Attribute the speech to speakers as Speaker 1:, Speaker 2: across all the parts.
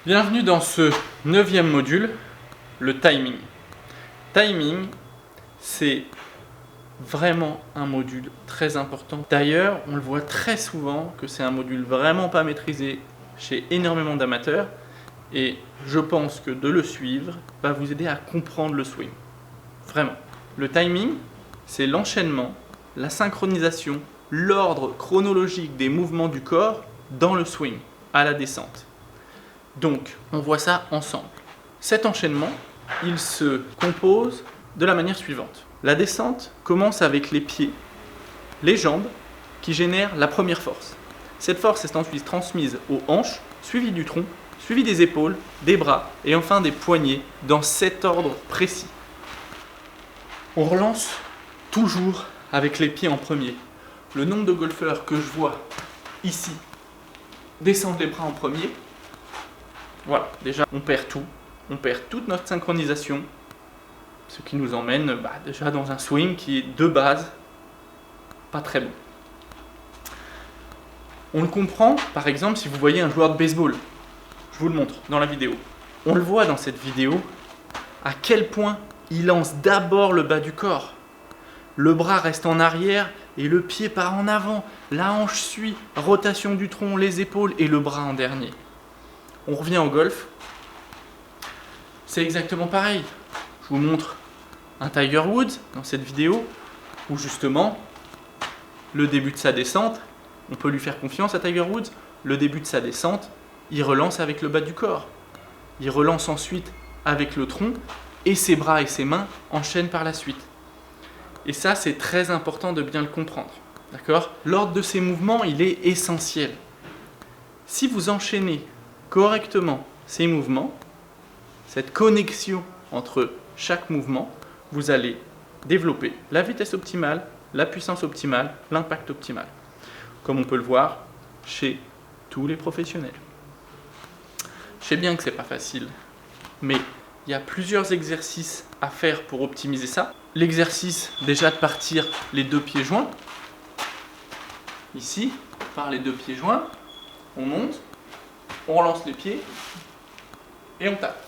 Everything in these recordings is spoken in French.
Speaker 1: Bienvenue dans ce 9e module, le timing. Timing, c'est vraiment un module très important. D'ailleurs, on le voit très souvent que c'est un module vraiment pas maîtrisé chez énormément d'amateurs et je pense que de le suivre va vous aider à comprendre le swing. Vraiment. Le timing, c'est l'enchaînement, la synchronisation, l'ordre chronologique des mouvements du corps dans le swing, à la descente. Donc, on voit ça ensemble. Cet enchaînement, il se compose de la manière suivante. La descente commence avec les pieds, les jambes, qui génèrent la première force. Cette force est ensuite transmise aux hanches, suivie du tronc, suivie des épaules, des bras et enfin des poignets, dans cet ordre précis. On relance toujours avec les pieds en premier. Le nombre de golfeurs que je vois ici descendre les bras en premier, voilà, déjà on perd tout, on perd toute notre synchronisation, ce qui nous emmène déjà dans un swing qui est de base pas très bon. On le comprend par exemple si vous voyez un joueur de baseball, je vous le montre dans la vidéo. On le voit dans cette vidéo à quel point il lance d'abord le bas du corps. Le bras reste en arrière et le pied part en avant, la hanche suit, rotation du tronc, les épaules et le bras en dernier. On revient au golf, c'est exactement pareil. Je vous montre un Tiger Woods dans cette vidéo où justement le début de sa descente, on peut lui faire confiance à Tiger Woods, le début de sa descente, il relance avec le bas du corps. Il relance ensuite avec le tronc et ses bras et ses mains enchaînent par la suite. Et ça, c'est très important de bien le comprendre. D'accord ? L'ordre de ces mouvements, il est essentiel. Si vous enchaînez correctement ces mouvements, cette connexion entre chaque mouvement, vous allez développer la vitesse optimale, la puissance optimale, l'impact optimal. Comme on peut le voir chez tous les professionnels. Je sais bien que c'est pas facile, mais il y a plusieurs exercices à faire pour optimiser ça. L'exercice déjà de partir les deux pieds joints. Ici, par les deux pieds joints, on monte, on relance les pieds et on tape.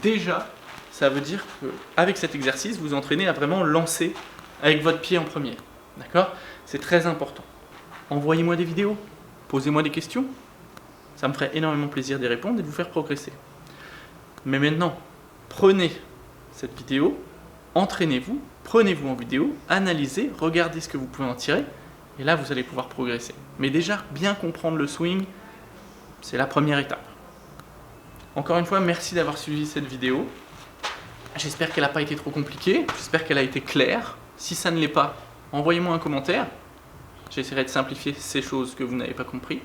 Speaker 1: Déjà, ça veut dire qu'avec cet exercice, vous entraînez à vraiment lancer avec votre pied en premier. D'accord ? C'est très important. Envoyez-moi des vidéos, posez-moi des questions. Ça me ferait énormément plaisir d'y répondre et de vous faire progresser. Mais maintenant, prenez cette vidéo, entraînez-vous, prenez-vous en vidéo, analysez, regardez ce que vous pouvez en tirer, et là vous allez pouvoir progresser. Mais déjà, bien comprendre le swing, c'est la première étape. Encore une fois, merci d'avoir suivi cette vidéo. J'espère qu'elle n'a pas été trop compliquée, j'espère qu'elle a été claire. Si ça ne l'est pas, envoyez-moi un commentaire. J'essaierai de simplifier ces choses que vous n'avez pas compris.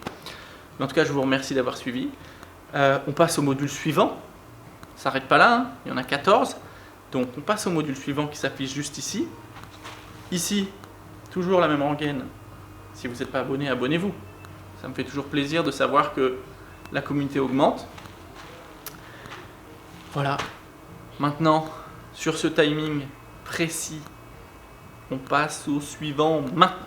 Speaker 1: Mais en tout cas, je vous remercie d'avoir suivi. On passe au module suivant. Ça s'arrête pas là, hein. Il y en a 14. Donc on passe au module suivant qui s'affiche juste ici. Ici, toujours la même rengaine. Si vous n'êtes pas abonné, abonnez-vous. Ça me fait toujours plaisir de savoir que la communauté augmente. Voilà. Maintenant, sur ce timing précis, on passe au suivant maintenant.